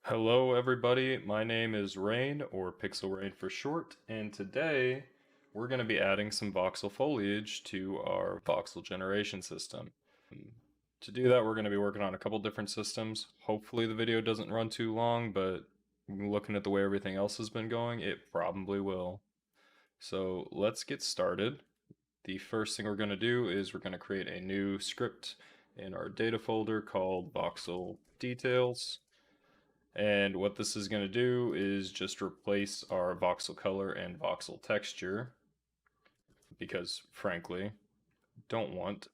Hello everybody, my name is Rain, or Pixel Rain for short, and today we're going to be adding some voxel foliage to our voxel generation system. To do that, we're going to be working on a couple different systems. Hopefully the video doesn't run too long, but looking at the way everything else has been going, it probably will. So let's get started. The first thing we're going to do is we're going to create a new script in our data folder called Voxel Details. And what this is going to do is just replace our voxel color and voxel texture, because frankly, don't want.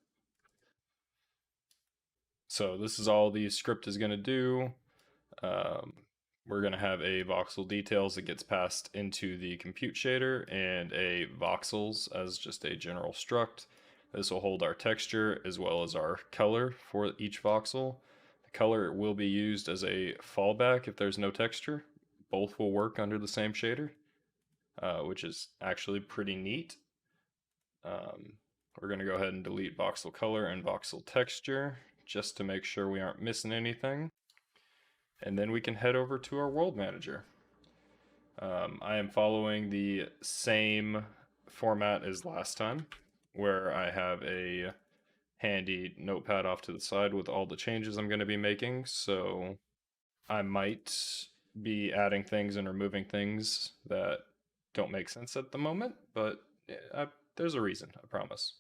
So this is all the script is going to do. We're going to have a voxel details that gets passed into the compute shader and a voxels as just a general struct. This will hold our texture as well as our color for each voxel. The color will be used as a fallback if there's no texture. Both will work under the same shader, which is actually pretty neat. We're going to go ahead and delete voxel color and voxel texture just to make sure we aren't missing anything. And then we can head over to our world manager. I am following the same format as last time, where I have a handy notepad off to the side with all the changes I'm going to be making. So I might be adding things and removing things that don't make sense at the moment, but there's a reason, I promise.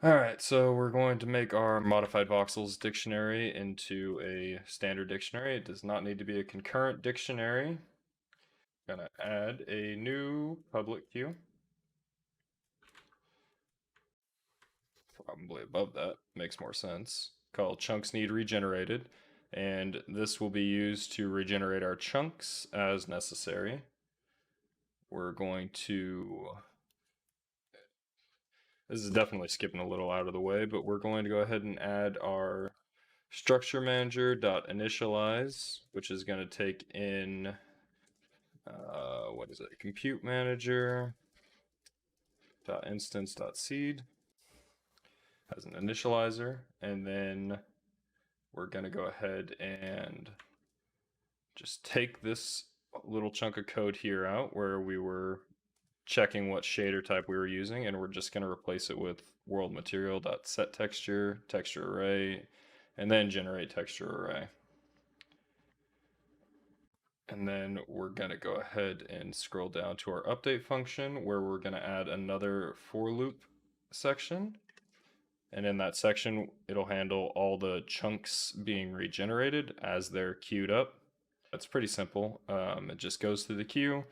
Alright, so we're going to make our modified voxels dictionary into a standard dictionary. It does not need to be a concurrent dictionary. I'm gonna add a new public queue. Probably above that, makes more sense. Called chunks need regenerated, and this will be used to regenerate our chunks as necessary. We're going to, this is definitely skipping a little out of the way, but we're going to go ahead and add our structure manager.initialize, which is going to take in, what is it, compute manager.instance.seed as an initializer, and then we're going to go ahead and just take this little chunk of code here out where we were checking what shader type we were using, and we're just going to replace it with world material.set texture, texture array, and then generate texture array. And then we're going to go ahead and scroll down to our update function where we're going to add another for loop section. And in that section, it'll handle all the chunks being regenerated as they're queued up. It's pretty simple. It just goes through the queue.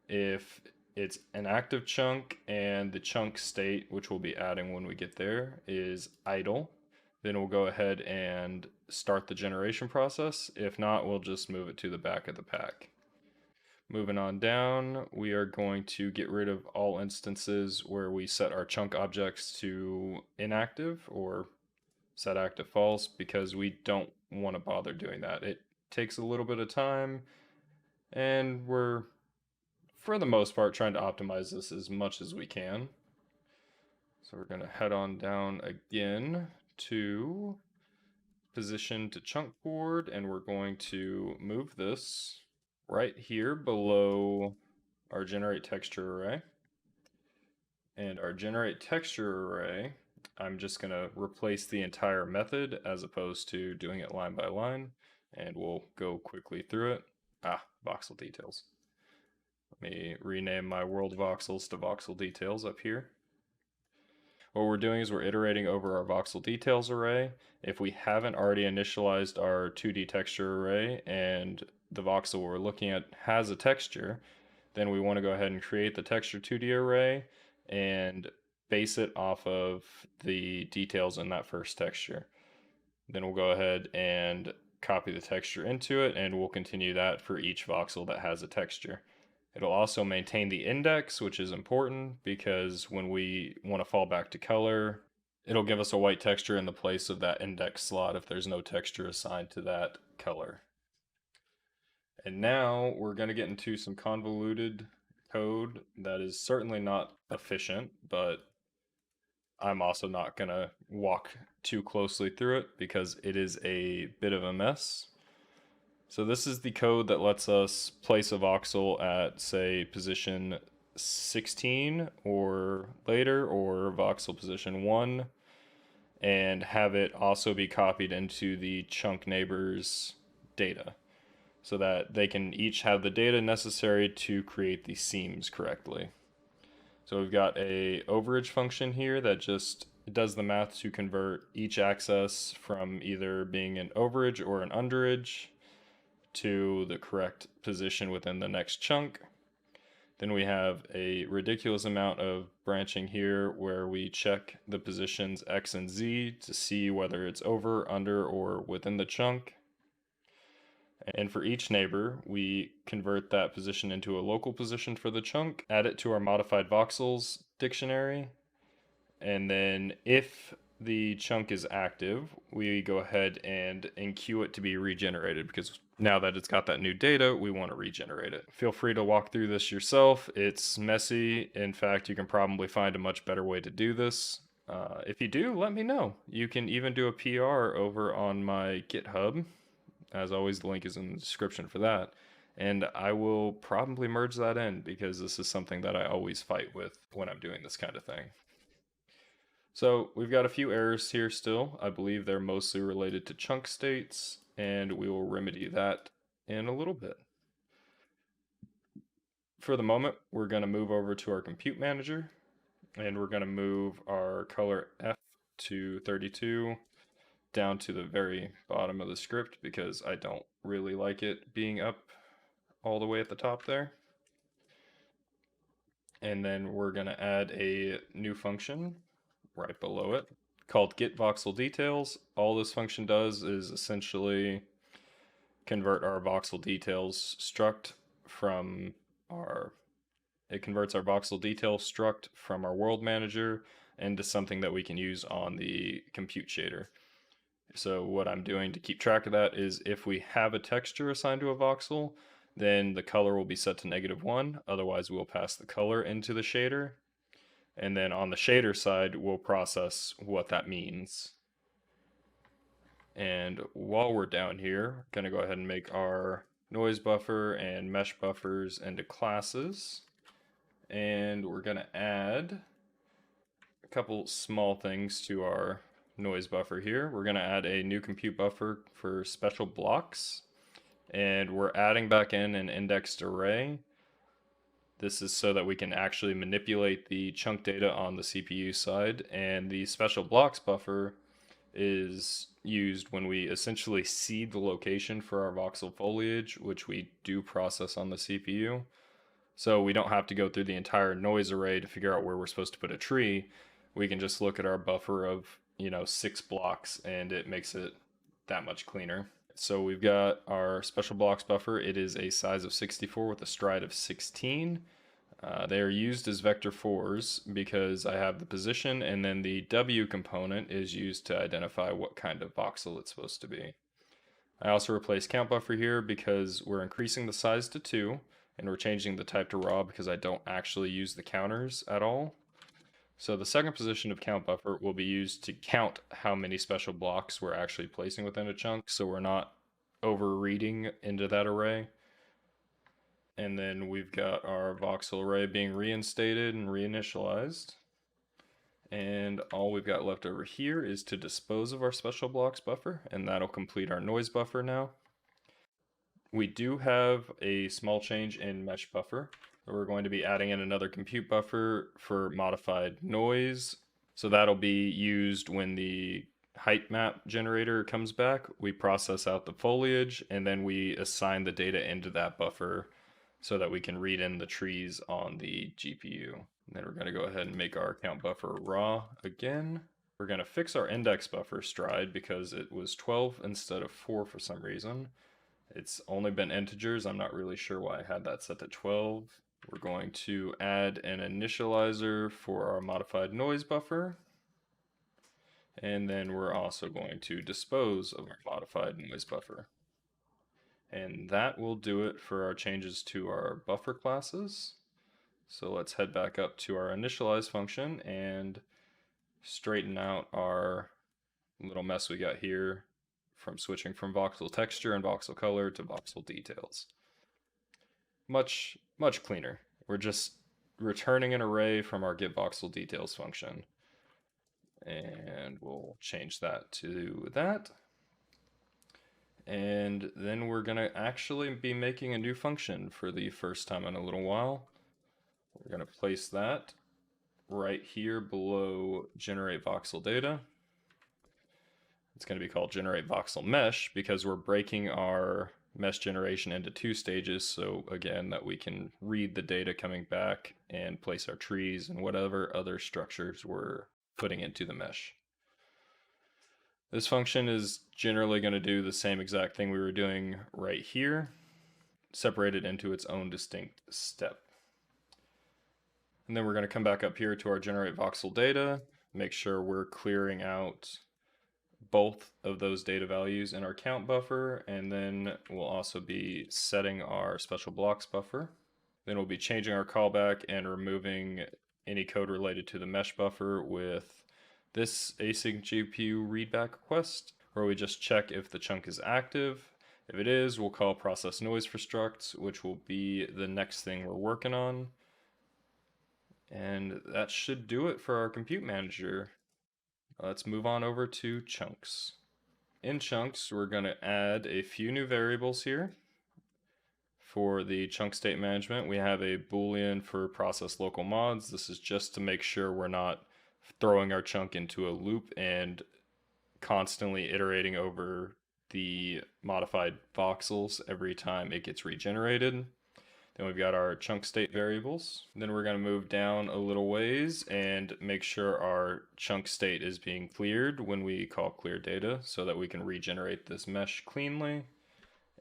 If it's an active chunk and the chunk state, which we'll be adding when we get there, is idle, then we'll go ahead and start the generation process. If not, we'll just move it to the back of the pack. Moving on down, we are going to get rid of all instances where we set our chunk objects to inactive or set active false, because we don't want to bother doing that. It takes a little bit of time, and we're, for the most part, trying to optimize this as much as we can. So we're going to head on down again to position to chunk board, and we're going to move this right here below our generate texture array. And our generate texture array, I'm just going to replace the entire method as opposed to doing it line by line, and we'll go quickly through it. Voxel details. Let me rename my world voxels to voxel details up here. What we're doing is we're iterating over our voxel details array. If we haven't already initialized our 2D texture array and the voxel we're looking at has a texture, then we want to go ahead and create the texture 2D array and base it off of the details in that first texture. Then we'll go ahead and copy the texture into it, and we'll continue that for each voxel that has a texture. It'll also maintain the index, which is important because when we want to fall back to color, it'll give us a white texture in the place of that index slot if there's no texture assigned to that color. And now we're going to get into some convoluted code that is certainly not efficient, but I'm also not going to walk too closely through it because it is a bit of a mess. So this is the code that lets us place a voxel at, say, position 16 or later, or voxel position 1, and have it also be copied into the chunk neighbors data so that they can each have the data necessary to create the seams correctly. So we've got a overage function here that just does the math to convert each access from either being an overage or an underage to the correct position within the next chunk. Then we have a ridiculous amount of branching here where we check the positions X and Z to see whether it's over, under, or within the chunk. And for each neighbor, we convert that position into a local position for the chunk, add it to our modified voxels dictionary, and then if the chunk is active, we go ahead and enqueue it to be regenerated, because now that it's got that new data, we want to regenerate it. Feel free to walk through this yourself. It's messy. In fact, you can probably find a much better way to do this. If you do, let me know. You can even do a PR over on my GitHub. As always, the link is in the description for that. And I will probably merge that in, because this is something that I always fight with when I'm doing this kind of thing. So we've got a few errors here still. I believe they're mostly related to chunk states, and we will remedy that in a little bit. For the moment, we're going to move over to our compute manager, and we're going to move our color F to 32 down to the very bottom of the script, because I don't really like it being up all the way at the top there. And then we're going to add a new function right below it called Git Voxel Details. All this function does is essentially convert our voxel details struct from our voxel detail struct from our world manager into something that we can use on the compute shader. So what I'm doing to keep track of that is, if we have a texture assigned to a voxel, then the color will be set to -1. Otherwise, we'll pass the color into the shader. And then on the shader side, we'll process what that means. And while we're down here, I'm going to go ahead and make our noise buffer and mesh buffers into classes. And we're going to add a couple small things to our noise buffer here. We're going to add a new compute buffer for special blocks. And we're adding back in an indexed array. This is so that we can actually manipulate the chunk data on the CPU side, and the special blocks buffer is used when we essentially seed the location for our voxel foliage, which we do process on the CPU. So we don't have to go through the entire noise array to figure out where we're supposed to put a tree. We can just look at our buffer of, 6 blocks, and it makes it that much cleaner. So we've got our special blocks buffer. It is a size of 64 with a stride of 16. They are used as vector 4s because I have the position, and then the W component is used to identify what kind of voxel it's supposed to be. I also replaced count buffer here because we're increasing the size to 2, and we're changing the type to raw because I don't actually use the counters at all. So the second position of count buffer will be used to count how many special blocks we're actually placing within a chunk, so we're not overreading into that array. And then we've got our voxel array being reinstated and reinitialized. And all we've got left over here is to dispose of our special blocks buffer, and that'll complete our noise buffer now. We do have a small change in mesh buffer. We're going to be adding in another compute buffer for modified noise. So that'll be used when the Heightmap generator comes back. We process out the foliage, and then we assign the data into that buffer so that we can read in the trees on the GPU. And then we're going to go ahead and make our count buffer raw again. We're going to fix our index buffer stride because it was 12 instead of 4 for some reason. It's only been integers. I'm not really sure why I had that set to 12. We're going to add an initializer for our modified noise buffer. And then we're also going to dispose of our modified noise buffer. And that will do it for our changes to our buffer classes. So let's head back up to our initialize function and straighten out our little mess we got here from switching from voxel texture and voxel color to voxel details. Much cleaner. We're just returning an array from our Git Voxel Details function. And we'll change that to that. And then we're going to actually be making a new function for the first time in a little while. We're going to place that right here below generate voxel data. It's going to be called generate voxel mesh because we're breaking our mesh generation into two stages, so again that we can read the data coming back and place our trees and whatever other structures we're putting into the mesh. This function is generally going to do the same exact thing we were doing right here, separated into its own distinct step. And then we're going to come back up here to our generate voxel data, make sure we're clearing out both of those data values in our count buffer, and then we'll also be setting our special blocks buffer. Then we'll be changing our callback and removing any code related to the mesh buffer with this async GPU readback request, where we just check if the chunk is active. If it is, we'll call process noise for structs, which will be the next thing we're working on. And that should do it for our compute manager. Let's move on over to chunks. In chunks, we're going to add a few new variables here. For the chunk state management, we have a boolean for process local mods. This is just to make sure we're not throwing our chunk into a loop and constantly iterating over the modified voxels every time it gets regenerated. Then we've got our chunk state variables. Then we're going to move down a little ways and make sure our chunk state is being cleared when we call clear data so that we can regenerate this mesh cleanly.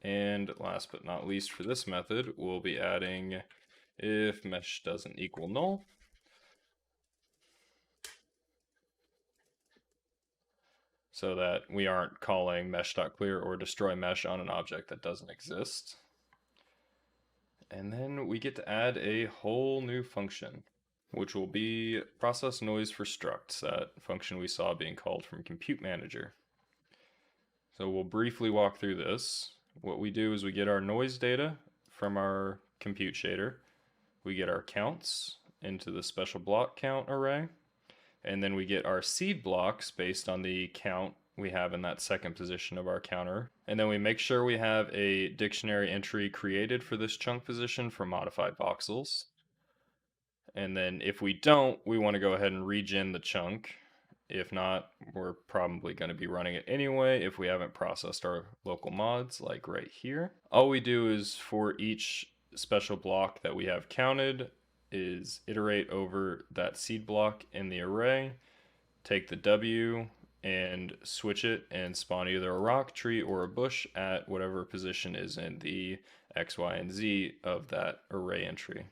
And last but not least for this method, we'll be adding if mesh doesn't equal null. So that we aren't calling mesh.clear or destroy mesh on an object that doesn't exist. And then we get to add a whole new function, which will be process noise for structs, that function we saw being called from compute manager. So we'll briefly walk through this. What we do is we get our noise data from our compute shader. We get our counts into the special block count array. And then we get our seed blocks based on the count we have in that second position of our counter. And then we make sure we have a dictionary entry created for this chunk position for modified voxels. And then if we don't, we want to go ahead and regen the chunk. If not, we're probably going to be running it anyway if we haven't processed our local mods, like right here. All we do is for each special block that we have counted is iterate over that seed block in the array, take the W and switch it and spawn either a rock, tree, or a bush at whatever position is in the X, Y, and Z of that array entry.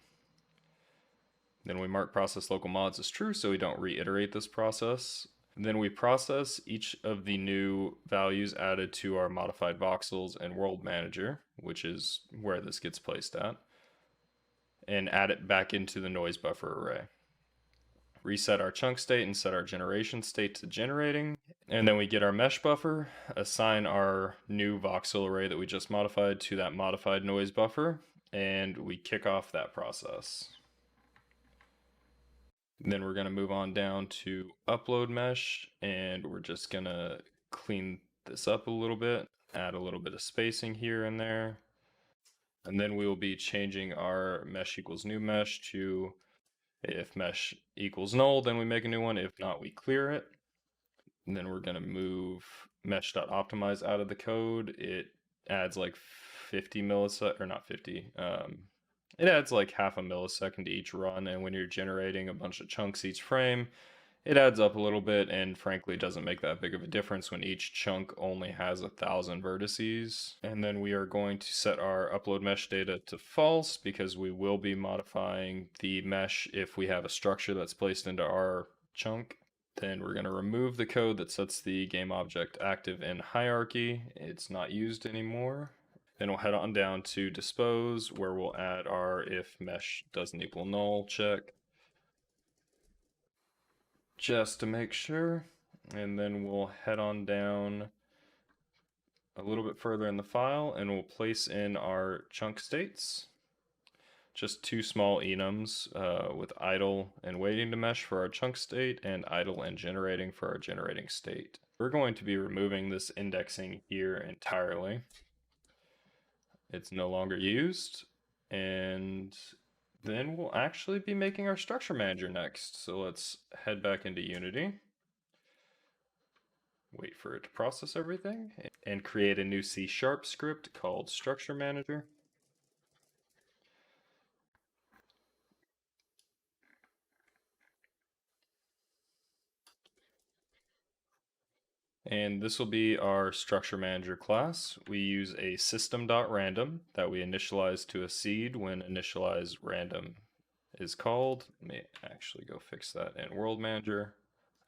Then we mark process local mods as true so we don't reiterate this process. Then we process each of the new values added to our modified voxels and world manager, which is where this gets placed at, and add it back into the noise buffer array. Reset our chunk state and set our generation state to generating. And then we get our mesh buffer, assign our new voxel array that we just modified to that modified noise buffer, and we kick off that process. Then we're going to move on down to upload mesh, and we're just going to clean this up a little bit, add a little bit of spacing here and there. And then we will be changing our mesh equals new mesh to if mesh equals null, then we make a new one. If not, we clear it. And then we're going to move mesh.optimize out of the code. It adds like 50 milliseconds, or not 50. It adds like half a millisecond to each run. And when you're generating a bunch of chunks each frame, it adds up a little bit, and frankly doesn't make that big of a difference when each chunk only has 1,000 vertices. And then we are going to set our upload mesh data to false because we will be modifying the mesh if we have a structure that's placed into our chunk. Then we're going to remove the code that sets the game object active in hierarchy. It's not used anymore. Then we'll head on down to dispose, where we'll add our if mesh doesn't equal null check, just to make sure. And then we'll head on down a little bit further in the file, and we'll place in our chunk states. Just two small enums with idle and waiting to mesh for our chunk state, and idle and generating for our generating state. We're going to be removing this indexing here entirely. It's no longer used, and then we'll actually be making our structure manager next. So let's head back into Unity, wait for it to process everything, and create a new C# script called structure manager. And this will be our structure manager class. We use a system.random that we initialize to a seed when initialize random is called. Let me actually go fix that in world manager.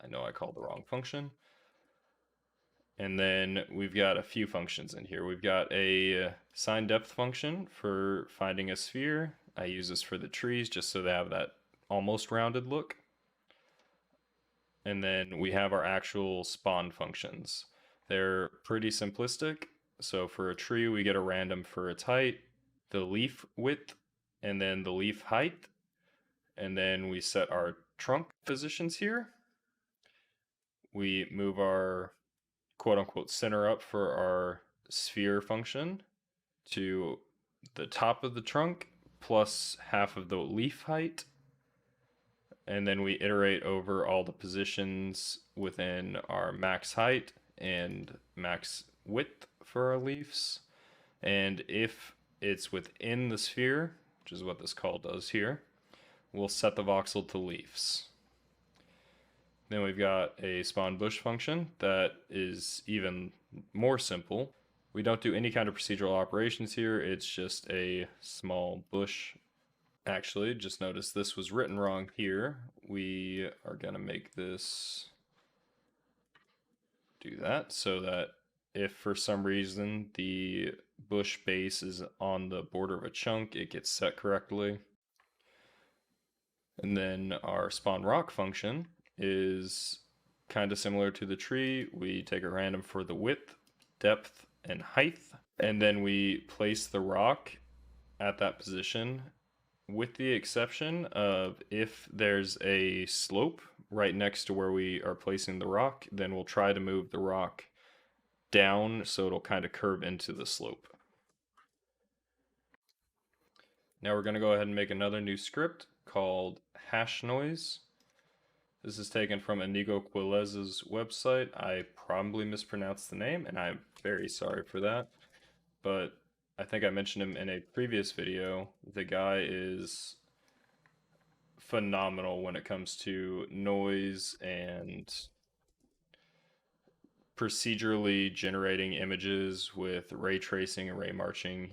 I know I called the wrong function. And then we've got a few functions in here. We've got a sign depth function for finding a sphere. I use this for the trees just so they have that almost rounded look. And then we have our actual spawn functions. They're pretty simplistic. So for a tree, we get a random for its height, the leaf width, and then the leaf height. And then we set our trunk positions here. We move our quote unquote center up for our sphere function to the top of the trunk plus half of the leaf height. And then we iterate over all the positions within our max height and max width for our leaves. And if it's within the sphere, which is what this call does here, we'll set the voxel to leaves. Then we've got a spawn bush function that is even more simple. We don't do any kind of procedural operations here. It's just a small bush. Actually, just notice this was written wrong here. We are going to make this do that so that if for some reason the bush base is on the border of a chunk, it gets set correctly. And then our spawn rock function is kind of similar to the tree. We take a random for the width, depth, and height, and then we place the rock at that position, with the exception of if there's a slope right next to where we are placing the rock, then we'll try to move the rock down so it'll kind of curve into the slope. Now we're going to go ahead and make another new script called hash noise. This is taken from Inigo Quilez's website. I probably mispronounced the name, and I'm very sorry for that. But I think I mentioned him in a previous video. The guy is phenomenal when it comes to noise and procedurally generating images with ray tracing and ray marching.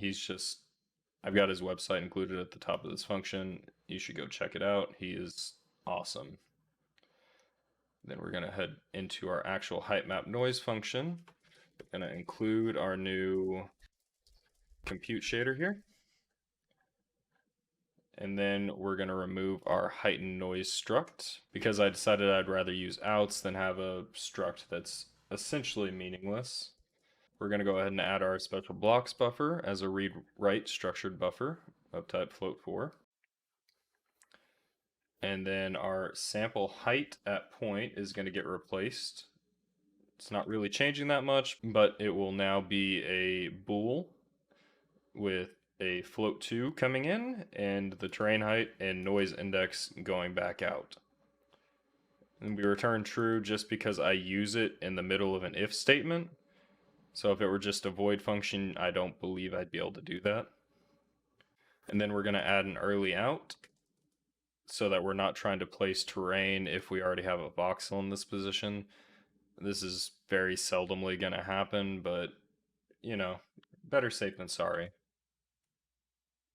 I've got his website included at the top of this function. You should go check it out. He is awesome. Then we're going to head into our actual Heightmap Noise function. We're going to include our new compute shader here. And then we're going to remove our heightened noise struct because I decided I'd rather use outs than have a struct that's essentially meaningless. We're going to go ahead and add our special blocks buffer as a read-write structured buffer of type float4. And then our sample height at point is going to get replaced. It's not really changing that much, but it will now be a bool with a float2 coming in and the terrain height and noise index going back out. And we return true just because I use it in the middle of an if statement. So if it were just a void function, I don't believe I'd be able to do that. And then we're going to add an early out so that we're not trying to place terrain if we already have a voxel in this position. This is very seldomly going to happen, but you know, better safe than sorry.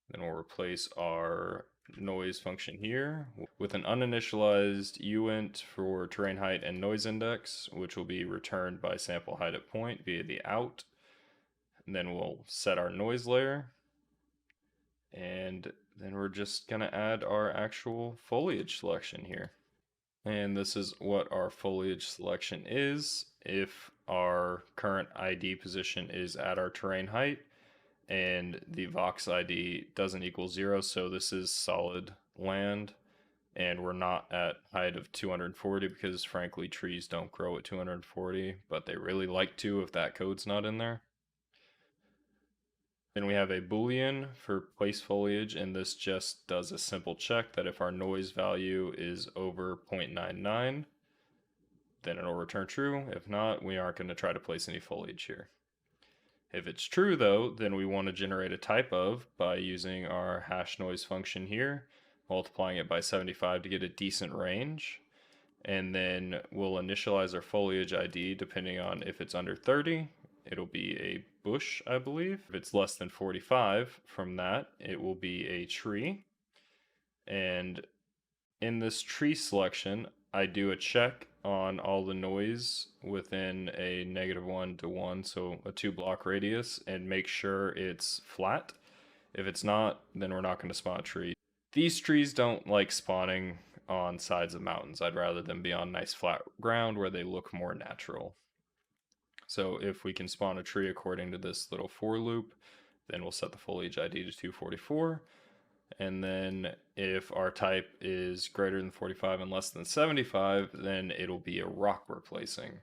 Then we'll replace our noise function here with an uninitialized uint for terrain height and noise index, which will be returned by sample height at point via the out. And then we'll set our noise layer. And then we're just going to add our actual foliage selection here. And this is what our foliage selection is. If our current ID position is at our terrain height, and the Vox ID doesn't equal 0, so this is solid land, and we're not at height of 240 because frankly trees don't grow at 240, but they really like to if that code's not in there. Then we have a boolean for place foliage, and this just does a simple check that if our noise value is over 0.99, then it'll return true. If not, we aren't going to try to place any foliage here. If it's true though, then we want to generate a type of by using our hash noise function here, multiplying it by 75 to get a decent range. And then we'll initialize our foliage ID depending on if it's under 30, it'll be a bush, I believe. If it's less than 45, from that, it will be a tree. And in this tree selection, I do a check on all the noise within a -1 to 1, so a 2-block radius, and make sure it's flat. If it's not, then we're not going to spawn a tree. These trees don't like spawning on sides of mountains. I'd rather them be on nice flat ground where they look more natural. So if we can spawn a tree according to this little for loop, then we'll set the foliage ID to 244. And then if our type is greater than 45 and less than 75, then it'll be a rock replacing.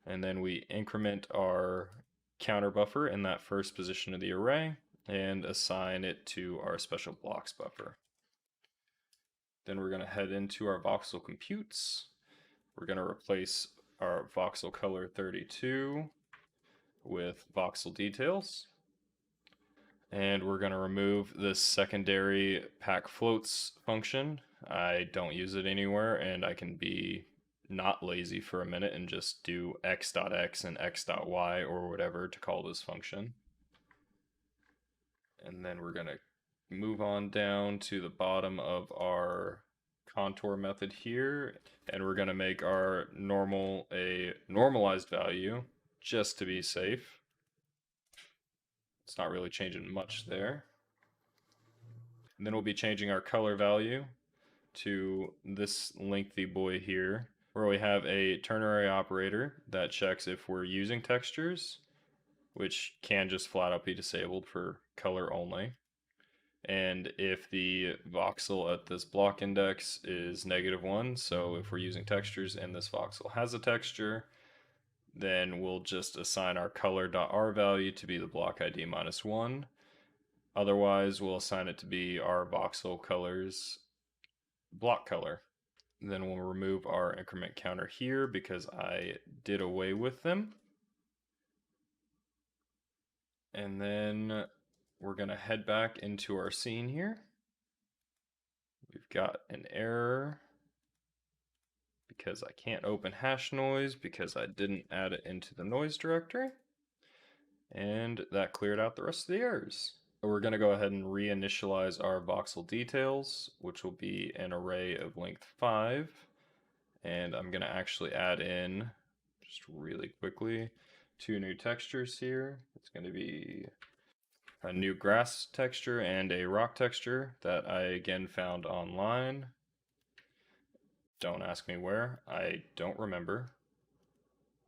And then we increment our counter buffer in that first position of the array and assign it to our special blocks buffer. Then we're going to head into our voxel computes. We're going to replace our voxel color 32 with voxel details. And we're going to remove this secondary pack floats function. I don't use it anywhere, and I can be not lazy for a minute and just do x.x and x.y or whatever to call this function. And then we're going to move on down to the bottom of our contour method here, and we're going to make our normal a normalized value just to be safe. It's not really changing much there. And then we'll be changing our color value to this lengthy boy here, where we have a ternary operator that checks if we're using textures, which can just flat out be disabled for color only. And if the voxel at this block index is -1, so if we're using textures and this voxel has a texture, then we'll just assign our color.r value to be the block ID -1. Otherwise, we'll assign it to be our voxel color's block color. Then we'll remove our increment counter here because I did away with them. And then we're going to head back into our scene here. We've got an error because I can't open hash noise because I didn't add it into the noise directory. And that cleared out the rest of the errors. We're going to go ahead and reinitialize our voxel details, which will be an array of length 5. And I'm going to actually add in, just really quickly, 2 new textures here. It's going to be a new grass texture and a rock texture that I again found online. Don't ask me where, I don't remember.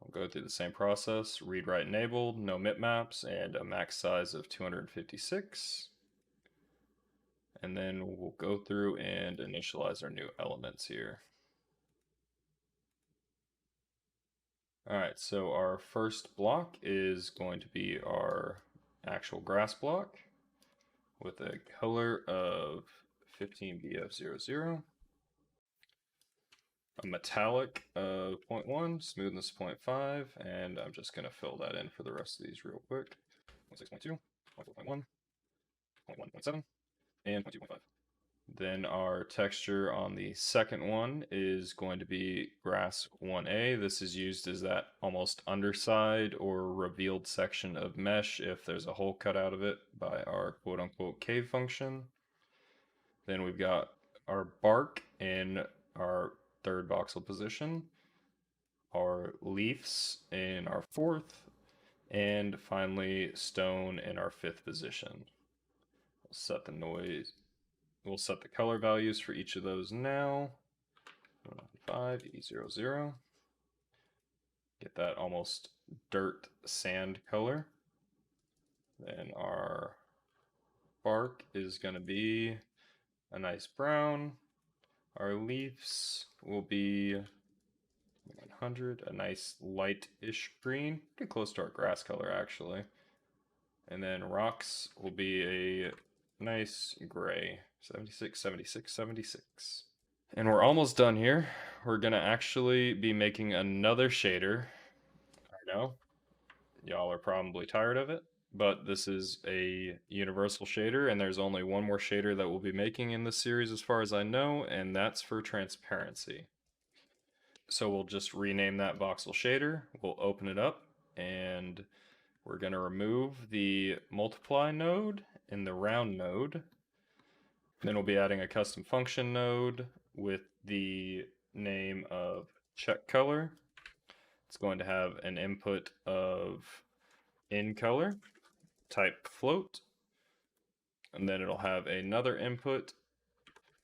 I'll go through the same process, read write enabled, no bitmaps, and a max size of 256. And then we'll go through and initialize our new elements here. Alright, so our first block is going to be our actual grass block with a color of 15BF00, a metallic of 0.1, smoothness 0.5, and I'm just going to fill that in for the rest of these real quick. 0.6.2, 0.4.1, 0.1.7, and 0.2.5. Then our texture on the second one is going to be grass 1A. This is used as that almost underside or revealed section of mesh if there's a hole cut out of it by our quote-unquote cave function. Then we've got our bark in our third voxel position, our leaves in our fourth, and finally stone in our fifth position. We'll set the noise. We'll set the color values for each of those now. 5, E00. Get that almost dirt sand color. Then our bark is going to be a nice brown. Our leaves will be 100, a nice light-ish green, pretty close to our grass color actually. And then rocks will be a nice gray, 76, 76, 76. And we're almost done here. We're gonna actually be making another shader. I know, y'all are probably tired of it, but this is a universal shader, and there's only one more shader that we'll be making in this series as far as I know, and that's for transparency. So we'll just rename that Voxel Shader, we'll open it up, and we're going to remove the multiply node and the round node. Then we'll be adding a custom function node with the name of check color. It's going to have an input of in color, type float, and then it'll have another input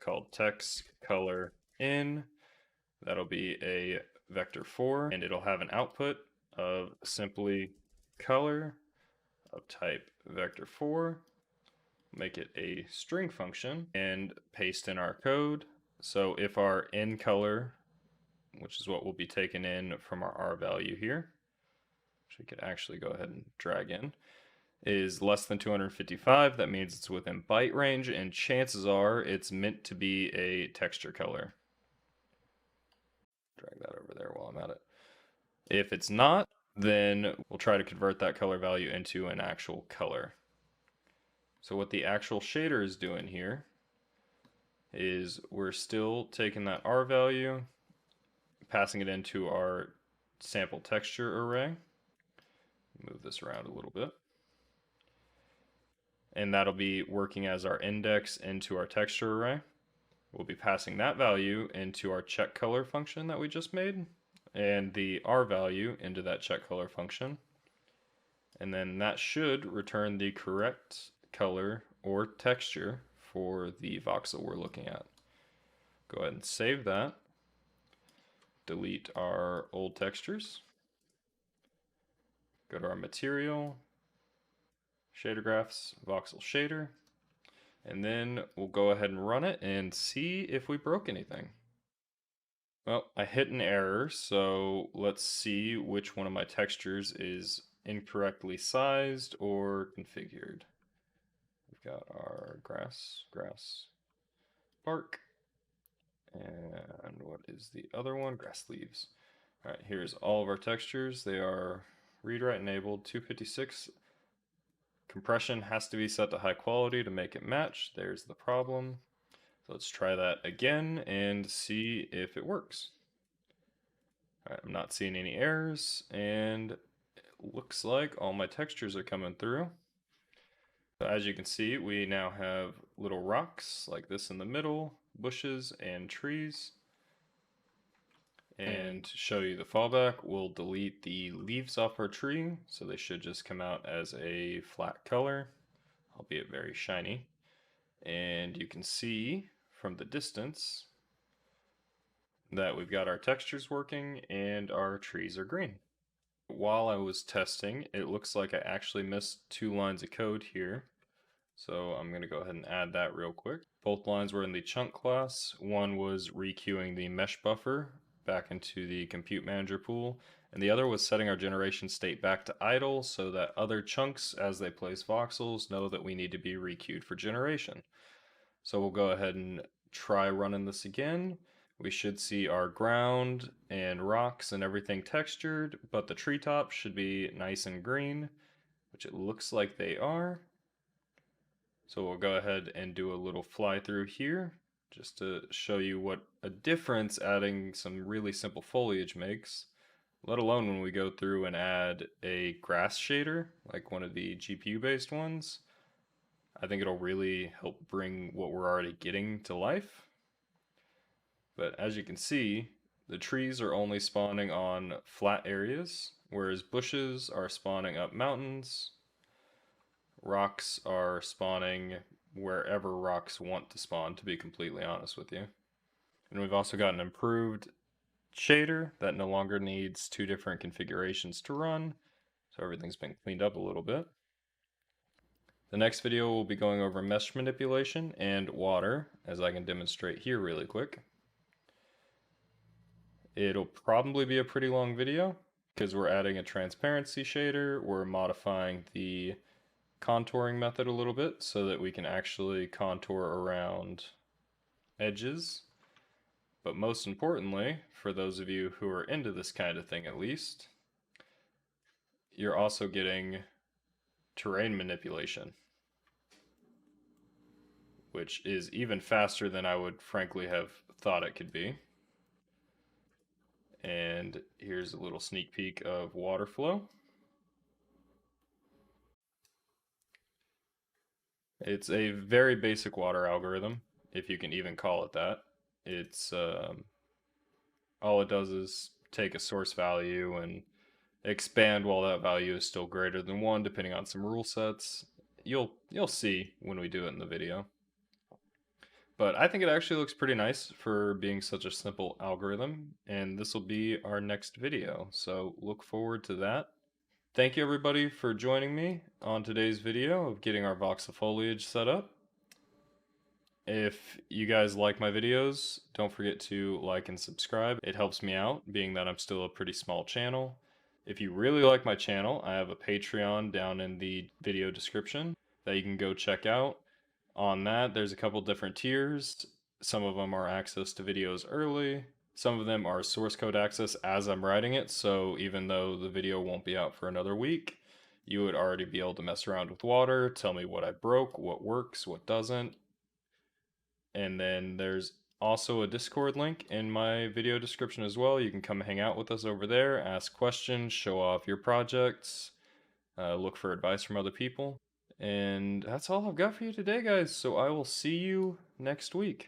called text color in. That'll be a vector4, and it'll have an output of simply color of type vector4. Make it a string function and paste in our code. So if our in color, which is what will be taken in from our R value here, which we could actually go ahead and drag in, is less than 255, that means it's within byte range, and chances are it's meant to be a texture color. Drag that over there while I'm at it. If it's not, then we'll try to convert that color value into an actual color. So what the actual shader is doing here is we're still taking that R value, passing it into our sample texture array. Move this around a little bit. And that'll be working as our index into our texture array. We'll be passing that value into our check color function that we just made, and the R value into that check color function. And then that should return the correct color or texture for the voxel we're looking at. Go ahead and save that. Delete our old textures. Go to our material, shader graphs, voxel shader, and then we'll go ahead and run it and see if we broke anything. Well, I hit an error, so let's see which one of my textures is incorrectly sized or configured. We've got our grass, bark, and what is the other one? Grass leaves. All right, here's all of our textures. They are read-write enabled, 256. Compression has to be set to high quality to make it match. There's the problem. So let's try that again and see if it works. All right, I'm not seeing any errors, and it looks like all my textures are coming through. So as you can see, we now have little rocks like this in the middle, bushes and trees. And to show you the fallback, we'll delete the leaves off our tree, so they should just come out as a flat color, albeit very shiny. And you can see from the distance that we've got our textures working and our trees are green. While I was testing, it looks like I actually missed 2 lines of code here. So I'm going to go ahead and add that real quick. Both lines were in the chunk class. One was requeuing the mesh buffer back into the compute manager pool, and the other was setting our generation state back to idle so that other chunks, as they place voxels, know that we need to be requeued for generation. So we'll go ahead and try running this again. We should see our ground and rocks and everything textured, but the treetops should be nice and green, which it looks like they are. So we'll go ahead and do a little fly through here just to show you what a difference adding some really simple foliage makes, let alone when we go through and add a grass shader, like one of the GPU based ones. I think it'll really help bring what we're already getting to life. But as you can see, the trees are only spawning on flat areas, whereas bushes are spawning up mountains. Rocks are spawning wherever rocks want to spawn, to be completely honest with you. And we've also got an improved shader that no longer needs two different configurations to run. So everything's been cleaned up a little bit. The next video will be going over mesh manipulation and water, as I can demonstrate here really quick. It'll probably be a pretty long video because we're adding a transparency shader. We're modifying the contouring method a little bit so that we can actually contour around edges. But most importantly, for those of you who are into this kind of thing at least, you're also getting terrain manipulation, which is even faster than I would frankly have thought it could be. And here's a little sneak peek of water flow. It's a very basic water algorithm, if you can even call it that. It's all it does is take a source value and expand while that value is still greater than 1, depending on some rule sets. You'll see when we do it in the video. But I think it actually looks pretty nice for being such a simple algorithm, and this will be our next video, so look forward to that. Thank you everybody for joining me on today's video of getting our Voxel Foliage set up. If you guys like my videos, don't forget to like and subscribe. It helps me out, being that I'm still a pretty small channel. If you really like my channel, I have a Patreon down in the video description that you can go check out. On that, there's a couple different tiers. Some of them are access to videos early. Some of them are source code access as I'm writing it, so even though the video won't be out for another week, you would already be able to mess around with water, tell me what I broke, what works, what doesn't. And then there's also a Discord link in my video description as well. You can come hang out with us over there, ask questions, show off your projects, look for advice from other people. And that's all I've got for you today, guys. So I will see you next week.